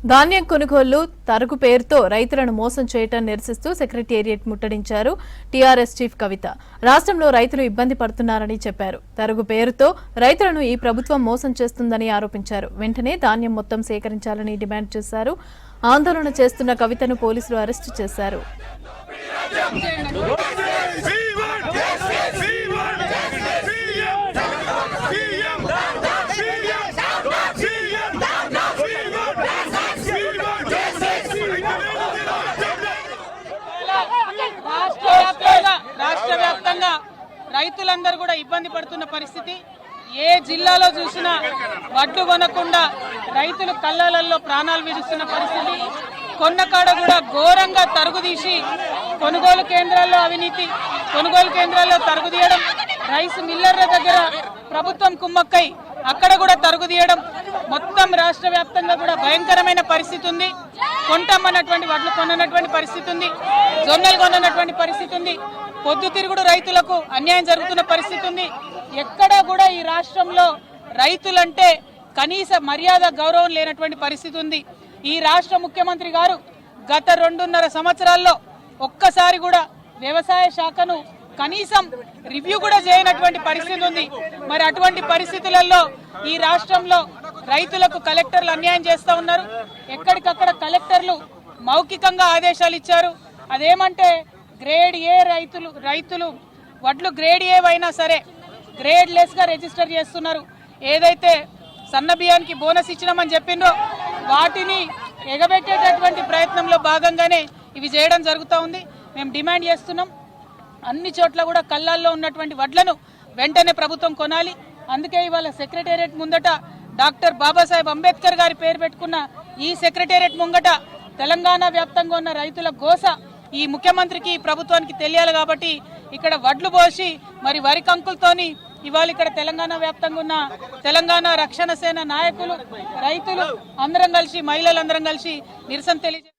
ధాన్యం కొనుగోళ్లు తరుగు పేరుతో రైతులను మోసం చేయటం నిరసిస్తూ సెక్రటేరియట్ ముట్టడించారు టీఆర్ఎస్ చీఫ్ కవిత. రాష్ట్రంలో రైతులు ఇబ్బంది పడుతున్నారని చెప్పారు. తరుగు పేరుతో రైతులను ఈ ప్రభుత్వం మోసం చేస్తుందని ఆరోపించారు. వెంటనే ధాన్యం మొత్తం సేకరించాలని డిమాండ్ చేశారు. ఆందోళన చేస్తున్న కవితను పోలీసులు అరెస్టు చేశారు. రాష్ట్ర వ్యాప్తంగా రైతులందరూ కూడా ఇబ్బంది పడుతున్న పరిస్థితి. ఏ జిల్లాలో చూసినా వడ్లు కొనకుండా రైతులు కళ్ళలలో ప్రాణాలు విడుస్తున్న పరిస్థితి. కొన్నకాడ కూడా ఘోరంగా తరుగుదీసి కొనుగోలు కేంద్రాల్లో అవినీతి, కొనుగోలు కేంద్రాల్లో తరుగుదీయడం, రైస్ మిల్లర్ల దగ్గర ప్రభుత్వం కుమ్మక్కై అక్కడ కూడా తరుగుదీయడం, మొత్తం రాష్ట్ర వ్యాప్తంగా కూడా భయంకరమైన పరిస్థితి ఉంది. కొంటామన్నటువంటి వడ్లు కొననటువంటి పరిస్థితి ఉంది, జొన్నలు కొననటువంటి పరిస్థితి ఉంది, పొద్దుతిరుగుడు రైతులకు అన్యాయం జరుగుతున్న పరిస్థితి ఉంది. ఎక్కడా కూడా ఈ రాష్ట్రంలో రైతులంటే కనీస మర్యాద గౌరవం లేనటువంటి పరిస్థితి ఉంది. ఈ రాష్ట్ర ముఖ్యమంత్రి గారు గత 2.5 సంవత్సరాల్లో ఒక్కసారి కూడా వ్యవసాయ శాఖను కనీసం రివ్యూ కూడా చేయనటువంటి పరిస్థితి ఉంది. మరి అటువంటి పరిస్థితులలో ఈ రాష్ట్రంలో రైతులకు కలెక్టర్లు అన్యాయం చేస్తూ ఉన్నారు. ఎక్కడికక్కడ కలెక్టర్లు మౌఖికంగా ఆదేశాలు ఇచ్చారు. అదేమంటే గ్రేడ్ ఏ రైతులు వడ్లు గ్రేడ్ ఏ అయినా సరే గ్రేడ్ లెస్ గా రిజిస్టర్ చేస్తున్నారు. ఏదైతే సన్న బియ్యానికి బోనస్ ఇచ్చినామని చెప్పిండ్రో వాటిని ఎగబెట్టేటటువంటి ప్రయత్నంలో భాగంగానే ఇవి చేయడం జరుగుతూ ఉంది. మేము డిమాండ్ చేస్తున్నాం, అన్ని చోట్ల కూడా కళ్ళాల్లో ఉన్నటువంటి వడ్లను వెంటనే ప్రభుత్వం కొనాలి. అందుకే ఇవాళ సెక్రటేరియట్ ముందట డాక్టర్ బాబాసాహెబ్ అంబేద్కర్ గారి పేరు పెట్టుకున్న ఈ సెక్రటేరియట్ ముంగట తెలంగాణ వ్యాప్తంగా ఉన్న రైతుల గోస ఈ ముఖ్యమంత్రికి ప్రభుత్వానికి తెలియాలి. కాబట్టి ఇక్కడ వడ్లు పోసి మరి వరి కంకులతోని ఇవాళ ఇక్కడ తెలంగాణ వ్యాప్తంగా ఉన్న తెలంగాణ రక్షణ సేన నాయకులు, రైతులు అందరం కలిసి, మహిళలందరం కలిసి నిరసన తెలియజేస్తారు.